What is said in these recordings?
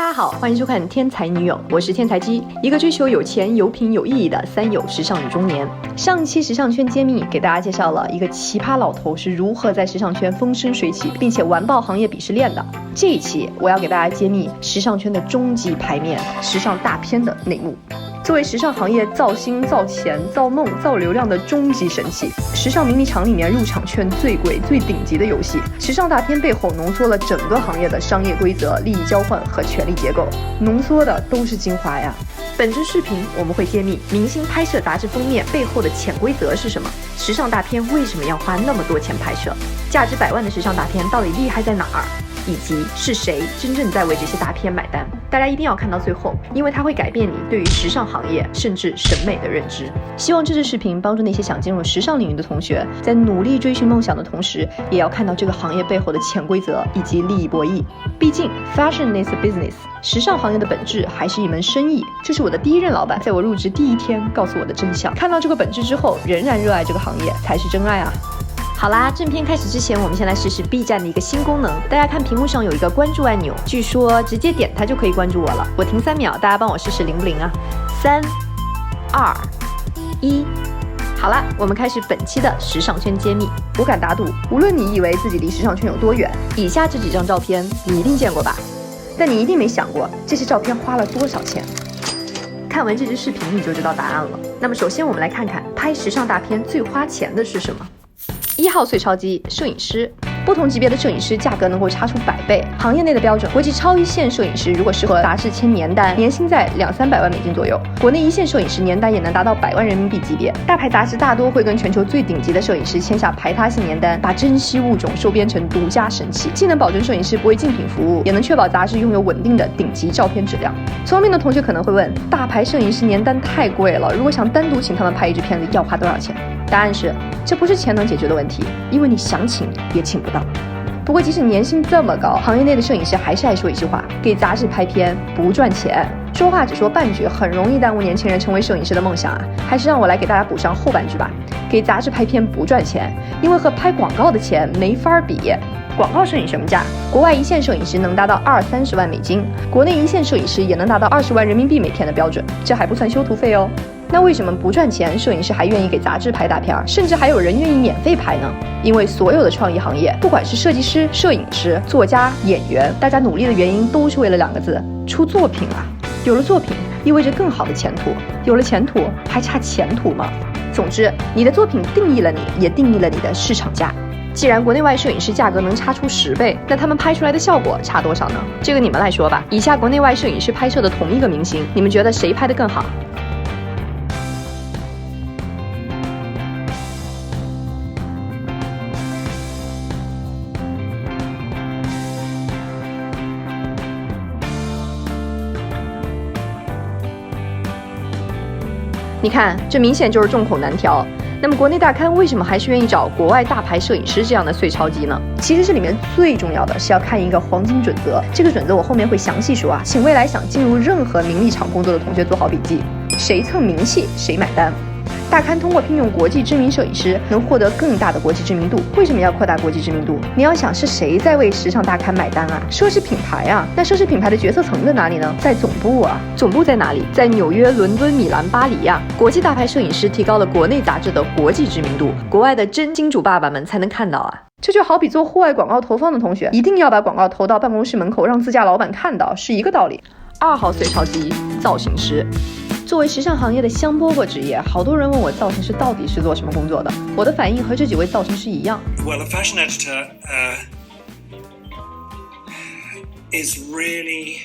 家好，欢迎收看《天才女友》，我是天才姬，一个追求有钱、有品、有意义的三有时尚女中年。上期时尚圈揭秘给大家介绍了一个奇葩老头是如何在时尚圈风生水起，并且完爆行业鄙视链的。这一期我要给大家揭秘时尚圈的终极牌面——时尚大片的内幕。作为时尚行业造星、造钱、造梦、造流量的终极神器，时尚名利场里面入场券最贵、最顶级的游戏，时尚大片背后浓缩了整个行业的商业规则、利益交换和权力结构，浓缩的都是精华呀。本支视频我们会揭秘明星拍摄杂志封面背后的潜规则是什么，时尚大片为什么要花那么多钱拍摄，价值100万的时尚大片到底厉害在哪儿，以及是谁真正在为这些大片买单。大家一定要看到最后，因为它会改变你对于时尚行业甚至审美的认知。希望这支视频帮助那些想进入时尚领域的同学，在努力追寻梦想的同时，也要看到这个行业背后的潜规则以及利益博弈。毕竟 fashion is a business， 时尚行业的本质还是一门生意，这是我的第一任老板在我入职第一天告诉我的真相。看到这个本质之后，仍然热爱这个行业才是真爱啊。好啦，正片开始之前，我们先来试试 B 站的一个新功能。大家看屏幕上有一个关注按钮，据说直接点它就可以关注我了。我停3秒，大家帮我试试灵不灵啊？3、2、1。好了，我们开始本期的时尚圈揭秘。我敢打赌，无论你以为自己离时尚圈有多远，以下这几张照片你一定见过吧？但你一定没想过，这些照片花了多少钱。看完这支视频你就知道答案了。那么首先我们来看看拍时尚大片最花钱的是什么。1号碎钞机，摄影师。不同级别的摄影师价格能够差出100倍。行业内的标准，国际超一线摄影师如果适合杂志签年单，年薪在200-300万美金左右；国内一线摄影师年单也能达到100万人民币级别。大牌杂志大多会跟全球最顶级的摄影师签下排他性年单，把珍稀物种收编成独家神器，既能保证摄影师不为竞品服务，也能确保杂志拥有稳定的顶级照片质量。聪明的同学可能会问，大牌摄影师年单太贵了，如果想单独请他们拍一支片子，要花多少钱？答案是，这不是钱能解决的问题，因为你想请也请不到。不过即使年薪这么高，行业内的摄影师还是爱说一句话，给杂志拍片不赚钱。说话只说半句，很容易耽误年轻人成为摄影师的梦想啊！还是让我来给大家补上后半句吧。给杂志拍片不赚钱，因为和拍广告的钱没法比。广告摄影什么价？国外一线摄影师能达到20-30万美金，国内一线摄影师也能达到20万人民币每片的标准，这还不算修图费哦。那为什么不赚钱，摄影师还愿意给杂志拍大片，甚至还有人愿意免费拍呢？因为所有的创意行业，不管是设计师、摄影师、作家、演员，大家努力的原因都是为了2个字：出作品啊！有了作品，意味着更好的前途；有了前途，还差前途吗？总之，你的作品定义了你，也定义了你的市场价。既然国内外摄影师价格能差出10倍，那他们拍出来的效果差多少呢？这个你们来说吧。以下国内外摄影师拍摄的同一个明星，你们觉得谁拍得更好？你看，这明显就是众口难调。那么国内大刊为什么还是愿意找国外大牌摄影师这样的碎钞机呢？其实这里面最重要的是要看一个黄金准则，这个准则我后面会详细说啊，请未来想进入任何名利场工作的同学做好笔记。谁蹭名气谁买单。大刊通过聘用国际知名摄影师，能获得更大的国际知名度。为什么要扩大国际知名度？你要想是谁在为时尚大刊买单啊？奢侈品牌啊！那奢侈品牌的决策层在哪里呢？在总部啊！总部在哪里？在纽约、伦敦、米兰、巴黎呀！国际大牌摄影师提高了国内杂志的国际知名度，国外的真金主爸爸们才能看到啊！这就好比做户外广告投放的同学，一定要把广告投到办公室门口，让自家老板看到，是一个道理。2号碎钞机，造型师。作为时尚行业的香饽饽职业，好多人问我造型师到底是做什么工作的。我的反应和这几位造型师一样。Well, a fashion editor is really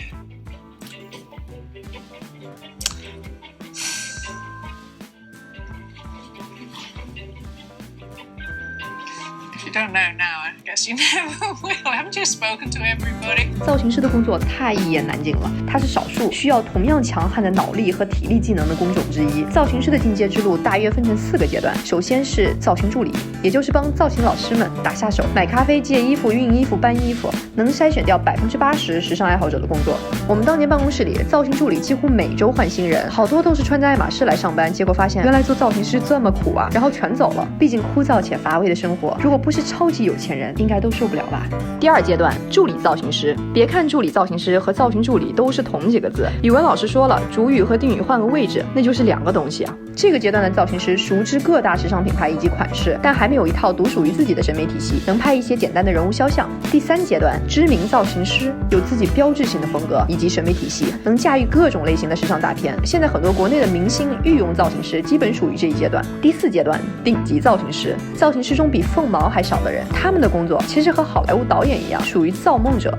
If you don't know now, I guess you never will. Haven't you spoken to everybody? 造型师的工作太一言难尽了，它是少数需要同样强悍的脑力和体力技能的工种之一。造型师的进阶之路大约分成4个阶段，首先是造型助理。也就是帮造型老师们打下手，买咖啡、借衣服、熨衣服、搬衣服，能筛选掉80%时尚爱好者的工作。我们当年办公室里，造型助理几乎每周换新人，好多都是穿着爱马仕来上班，结果发现原来做造型师这么苦啊，然后全走了。毕竟枯燥且乏味的生活，如果不是超级有钱人，应该都受不了吧。第二阶段，助理造型师。别看助理造型师和造型助理都是同几个字，语文老师说了，主语和定语换个位置，那就是2个东西啊。这个阶段的造型师熟知各大时尚品牌以及款式，但还没有一套独属于自己的审美体系，能拍一些简单的人物肖像。第3阶段，知名造型师有自己标志性的风格以及审美体系，能驾驭各种类型的时尚大片。现在很多国内的明星御用造型师基本属于这一阶段。第4阶段，顶级造型师，造型师中比凤毛还少的人，他们的工作其实和好莱坞导演一样，属于造梦者。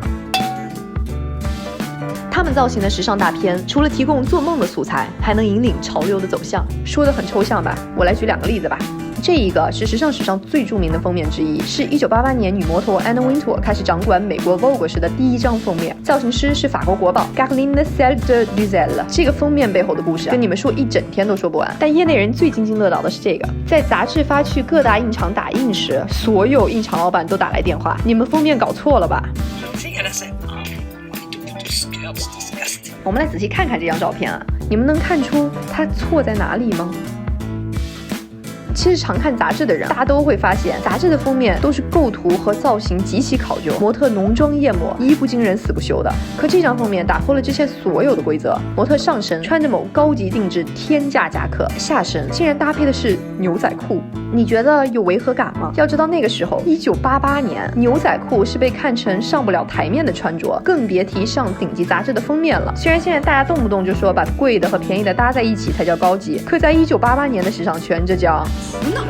他们造型的时尚大片，除了提供做梦的素材，还能引领潮流的走向。说得很抽象吧？我来举2个例子吧。这一个是时尚史上最著名的封面之一，是1988年女模特 Anna Wintour 开始掌管美国 Vogue 时的第一张封面，造型师是法国国宝 Caroline Celle-de-Buzel。这个封面背后的故事跟你们说一整天都说不完，但业内人最津津乐道的是这个。在杂志发去各大印厂打印时，所有印厂老板都打来电话，你们封面搞错了吧？我们来仔细看看这张照片啊，你们能看出它错在哪里吗？其实常看杂志的人，大家都会发现，杂志的封面都是构图和造型极其考究，模特浓妆艳抹，衣服惊人死不休的。可这张封面打破了之前所有的规则，模特上身穿着某高级定制天价夹克，下身竟然搭配的是牛仔裤。你觉得有违和感吗？要知道那个时候，1988年，牛仔裤是被看成上不了台面的穿着，更别提上顶级杂志的封面了。虽然现在大家动不动就说把贵的和便宜的搭在一起才叫高级，可在1988年的时尚圈，这叫胡闹。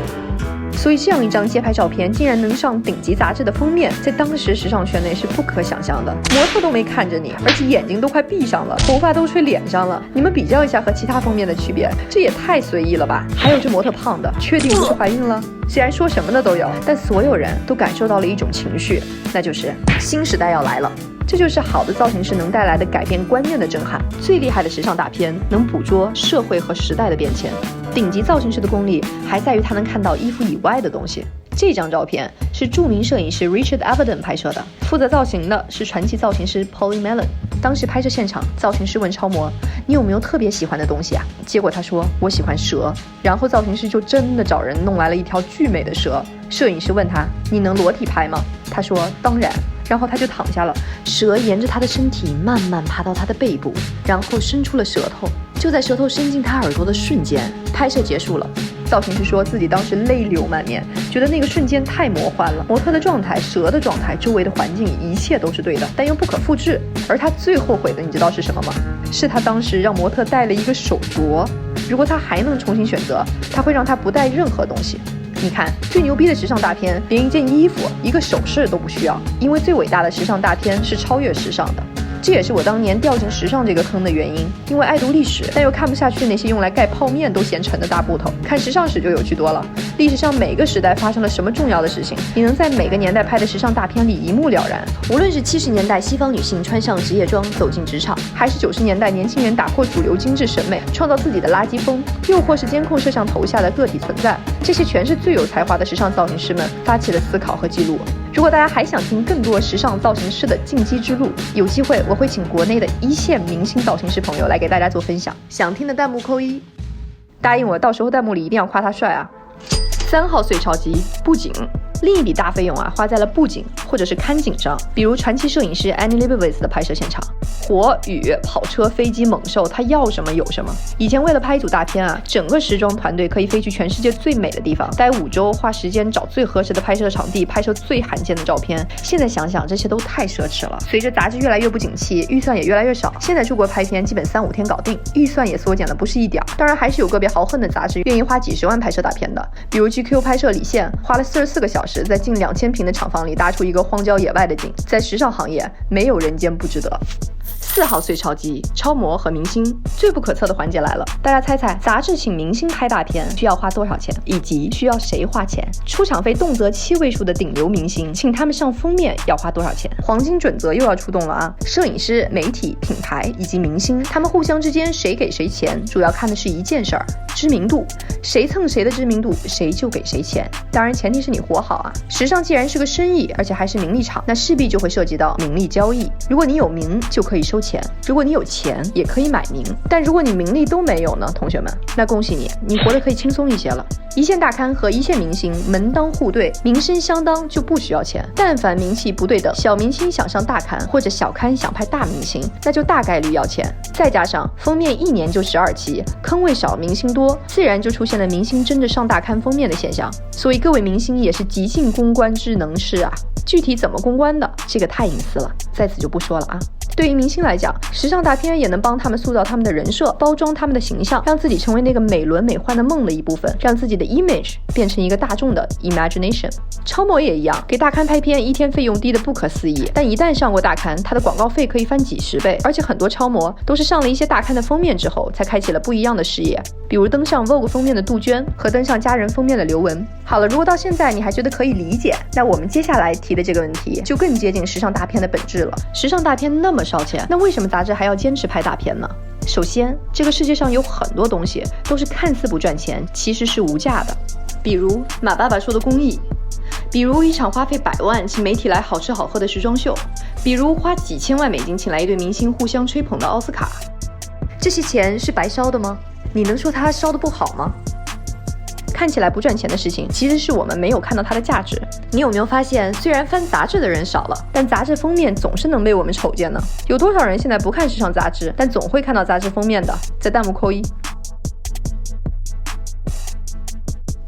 所以这样一张街拍照片竟然能上顶级杂志的封面，在当时时尚圈内是不可想象的。模特都没看着你，而且眼睛都快闭上了，头发都吹脸上了，你们比较一下和其他封面的区别，这也太随意了吧。还有这模特胖的，确定不是怀孕了？虽然说什么的都有，但所有人都感受到了一种情绪，那就是新时代要来了。这就是好的造型师能带来的改变观念的震撼。最厉害的时尚大片能捕捉社会和时代的变迁，顶级造型师的功力还在于他能看到衣服以外的东西。这张照片是著名摄影师 Richard Avedon 拍摄的，负责造型的是传奇造型师 Polly Melon。当时拍摄现场，造型师问超模：“你有没有特别喜欢的东西啊？”结果他说：“我喜欢蛇。”然后造型师就真的找人弄来了一条巨美的蛇。摄影师问他：“你能裸体拍吗？”他说：“当然。”然后他就躺下了，蛇沿着他的身体慢慢爬到他的背部，然后伸出了舌头。就在舌头伸进他耳朵的瞬间，拍摄结束了。造型师说自己当时泪流满面，觉得那个瞬间太魔幻了。模特的状态、蛇的状态、周围的环境，一切都是对的，但又不可复制。而他最后悔的，你知道是什么吗？是他当时让模特戴了一个手镯。如果他还能重新选择，他会让他不戴任何东西。你看，最牛逼的时尚大片，连一件衣服、一个首饰都不需要，因为最伟大的时尚大片是超越时尚的。这也是我当年掉进时尚这个坑的原因，因为爱读历史，但又看不下去那些用来盖泡面都嫌沉的大部头，看时尚史就有趣多了。历史上每个时代发生了什么重要的事情，你能在每个年代拍的时尚大片里一目了然。无论是70年代西方女性穿上职业装走进职场，还是90年代年轻人打破主流精致审美，创造自己的垃圾风，又或是监控摄像头下的个体存在，这些全是最有才华的时尚造型师们发起了思考和记录。如果大家还想听更多时尚造型师的进击之路，有机会我会请国内的一线明星造型师朋友来给大家做分享。想听的弹幕扣1，答应我到时候弹幕里一定要夸他帅啊。3号碎超级布景，另一笔大费用啊花在了布景或者是看景上，比如传奇摄影师 Annie Leibovitz 的拍摄现场，火、雨、跑车、飞机、猛兽，他要什么有什么。以前为了拍一组大片啊，整个时装团队可以飞去全世界最美的地方，待5周，花时间找最合适的拍摄场地，拍摄最罕见的照片。现在想想，这些都太奢侈了。随着杂志越来越不景气，预算也越来越少，现在出国拍片基本3-5天搞定，预算也缩减了不是一点。当然还是有个别豪横的杂志愿意花几10万拍摄大片的，比如 GQ 拍摄李现花了44个小时在近2000平的厂房里搭出一个荒郊野外的景，在时尚行业没有人间不值得。4号碎超级超模和明星，最不可测的环节来了，大家猜猜杂志请明星拍大片需要花多少钱，以及需要谁花钱？出场费动辄7位数的顶流明星，请他们上封面要花多少钱？黄金准则又要出动了啊！摄影师、媒体、品牌以及明星，他们互相之间谁给谁钱，主要看的是一件事儿，知名度，谁蹭谁的知名度，谁就给谁钱。当然前提是你活好啊。时尚既然是个生意，而且还是名利场，那势必就会涉及到名利交易。如果你有名就可以收钱，如果你有钱也可以买名。但如果你名利都没有呢，同学们，那恭喜你，你活得可以轻松一些了。一线大咖和一线明星门当户对，名声相当就不需要钱。但凡名气不对等，小明星想上大刊，或者小刊想拍大明星，那就大概率要钱。再加上封面一年就12期，坑位少，明星多，自然就出现了明星争着上大刊封面的现象。所以各位明星也是极尽公关之能事啊。具体怎么公关的，这个太隐私了，在此就不说了啊。对于明星来讲，时尚大片也能帮他们塑造他们的人设，包装他们的形象，让自己成为那个美轮美奂的梦的一部分，让自己的 image 变成一个大众的 imagination。超模也一样，给大刊拍片，一天费用低得不可思议，但一旦上过大刊，他的广告费可以翻几10倍。而且很多超模都是上了一些大刊的封面之后，才开启了不一样的事业，比如登上 Vogue 封面的杜鹃和登上佳人封面的刘雯。好了，如果到现在你还觉得可以理解，那我们接下来提的这个问题就更接近时尚大片的本质了。时尚大片那么烧钱，那为什么杂志还要坚持拍大片呢？首先，这个世界上有很多东西都是看似不赚钱，其实是无价的，比如马爸爸说的公益，比如一场花费100万请媒体来好吃好喝的时装秀，比如花几千万美金请来一对明星互相吹捧的奥斯卡。这些钱是白烧的吗？你能说它烧得不好吗？看起来不赚钱的事情，其实是我们没有看到它的价值。你有没有发现，虽然翻杂志的人少了，但杂志封面总是能被我们瞅见呢？有多少人现在不看时尚杂志，但总会看到杂志封面的？在弹幕扣1。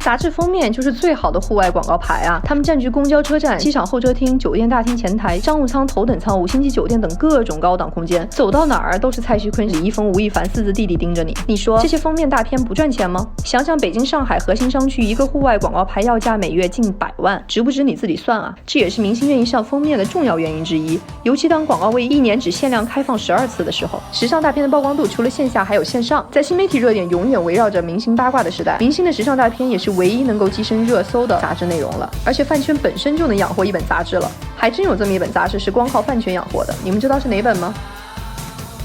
杂志封面就是最好的户外广告牌啊！他们占据公交车站、机场候车厅、酒店大厅前台、商务舱、头等舱、5星级酒店等各种高档空间，走到哪儿都是蔡徐坤、李易峰、吴亦凡4字弟弟盯着你。你说这些封面大片不赚钱吗？想想北京、上海核心商区一个户外广告牌要价每月近100万，值不值你自己算啊！这也是明星愿意上封面的重要原因之一。尤其当广告位1年只限量开放12次的时候，时尚大片的曝光度除了线下还有线上。在新媒体热点永远围绕着明星八卦的时代，明星的时尚大片也是唯一能够跻身热搜的杂志内容了，而且饭圈本身就能养活一本杂志了，还真有这么一本杂志是光靠饭圈养活的，你们知道是哪本吗？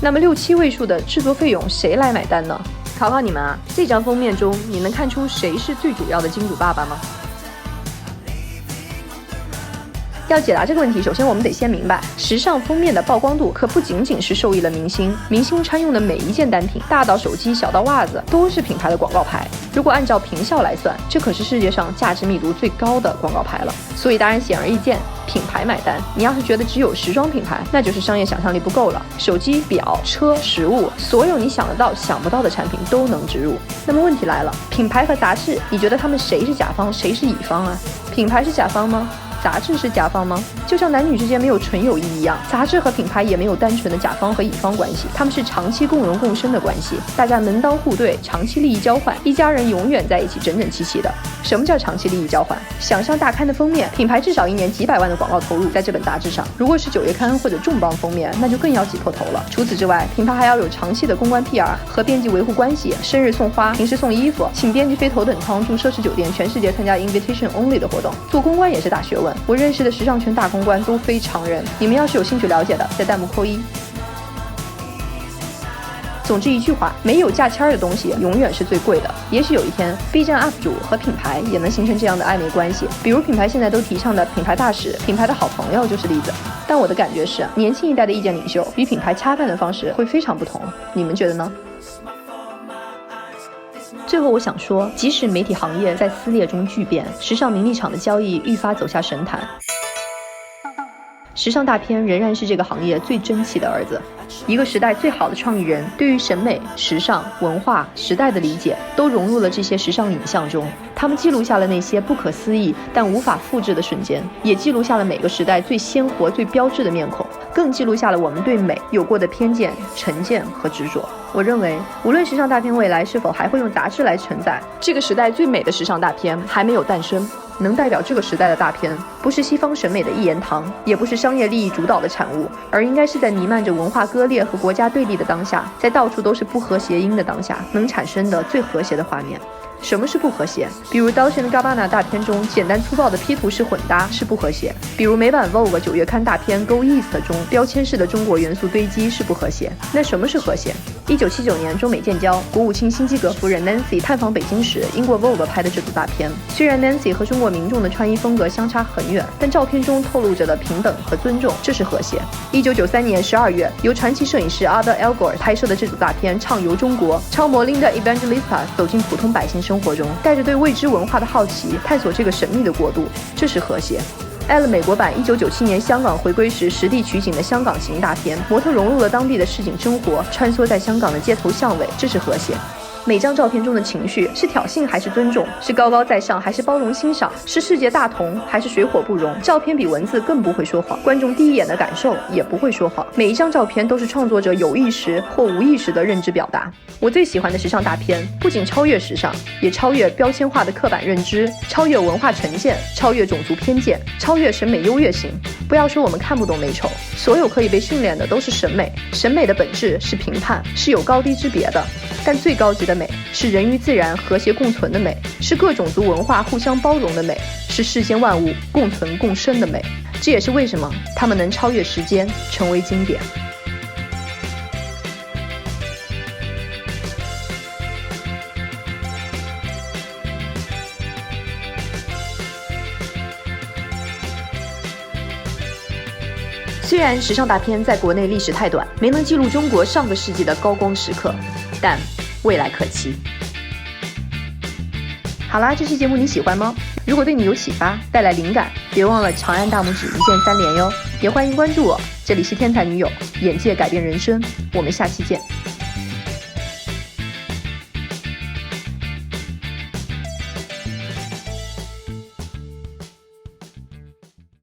那么6、7位数的制作费用谁来买单呢？考考你们啊，这张封面中你能看出谁是最主要的金主爸爸吗？要解答这个问题，首先我们得先明白，时尚封面的曝光度可不仅仅是受益了明星，明星穿用的每一件单品，大到手机，小到袜子，都是品牌的广告牌。如果按照平效来算，这可是世界上价值密度最高的广告牌了。所以当然显而易见，品牌买单。你要是觉得只有时装品牌，那就是商业想象力不够了。手机、表、车、食物，所有你想得到、想不到的产品都能植入。那么问题来了，品牌和杂志，你觉得他们谁是甲方，谁是乙方啊？品牌是甲方吗？杂志是甲方吗？就像男女之间没有纯友谊一样，杂志和品牌也没有单纯的甲方和乙方关系，他们是长期共荣共生的关系，大家门当户对，长期利益交换，一家人永远在一起，整整齐齐的。什么叫长期利益交换？想上大刊的封面，品牌至少1年几百万的广告投入在这本杂志上，如果是9月刊或者重磅封面，那就更要挤破头了。除此之外，品牌还要有长期的公关 PR 和编辑维护关系，生日送花，平时送衣服，请编辑飞头等舱，住奢侈酒店，全世界参加 invitation only 的活动，做公关也是大学问。我认识的时尚圈大公关都非常人，你们要是有兴趣了解的，在弹幕扣1。总之一句话，没有价签的东西永远是最贵的。也许有一天 B 站 UP 主和品牌也能形成这样的暧昧关系，比如品牌现在都提倡的品牌大使，品牌的好朋友就是例子。但我的感觉是，年轻一代的意见领袖与品牌恰饭的方式会非常不同，你们觉得呢？最后我想说，即使媒体行业在撕裂中巨变，时尚名利场的交易愈发走下神坛，时尚大片仍然是这个行业最争气的儿子。一个时代最好的创意人，对于审美、时尚、文化、时代的理解，都融入了这些时尚影像中。他们记录下了那些不可思议但无法复制的瞬间，也记录下了每个时代最鲜活、最标志的面孔，更记录下了我们对美有过的偏见、成见和执着。我认为，无论时尚大片未来是否还会用杂志来承载，这个时代最美的时尚大片还没有诞生。能代表这个时代的大片，不是西方审美的一言堂，也不是商业利益主导的产物，而应该是在弥漫着文化割裂和国家对立的当下，在到处都是不和谐音的当下，能产生的最和谐的画面。什么是不和谐？比如 Dolce & Gabbana 大片中简单粗暴的 P 图式混搭是不和谐，比如美版 Vogue 9月刊大片 Go East 中标签式的中国元素堆积是不和谐。那什么是和谐？1979年中美建交，国务卿辛基格夫人 Nancy 探访北京时，英国 Vogue 拍的这组大片。虽然 Nancy 和中国民众的穿衣风格相差很远，但照片中透露着的平等和尊重，这是和谐。1993年12月，由传奇摄影师 Arthur Elgort 拍摄的这组大片《畅游中国》，超模 Linda Evangelista 走进普通百姓生活中，带着对未知文化的好奇，探索这个神秘的国度，这是和谐。Elle 美国版1997年香港回归时实地取景的香港行大片，模特融入了当地的市井生活，穿梭在香港的街头巷尾，这是和谐。每张照片中的情绪是挑衅还是尊重，是高高在上还是包容欣赏，是世界大同还是水火不容。照片比文字更不会说谎，观众第一眼的感受也不会说谎。每一张照片都是创作者有意识或无意识的认知表达。我最喜欢的时尚大片不仅超越时尚，也超越标签化的刻板认知，超越文化成见，超越种族偏见，超越审美优越性。不要说我们看不懂美丑，所有可以被训练的都是审美，审美的本质是评判，是有高低之别的。但最高级的美是人与自然和谐共存的美，是各种族文化互相包容的美，是世间万物共存共生的美。这也是为什么它们能超越时间，成为经典。虽然时尚大片在国内历史太短，没能记录中国上个世纪的高光时刻，但未来可期。好啦，这期节目你喜欢吗？如果对你有启发，带来灵感，别忘了长按大拇指一键3连哟！也欢迎关注我，这里是天才女友，眼界改变人生，我们下期见。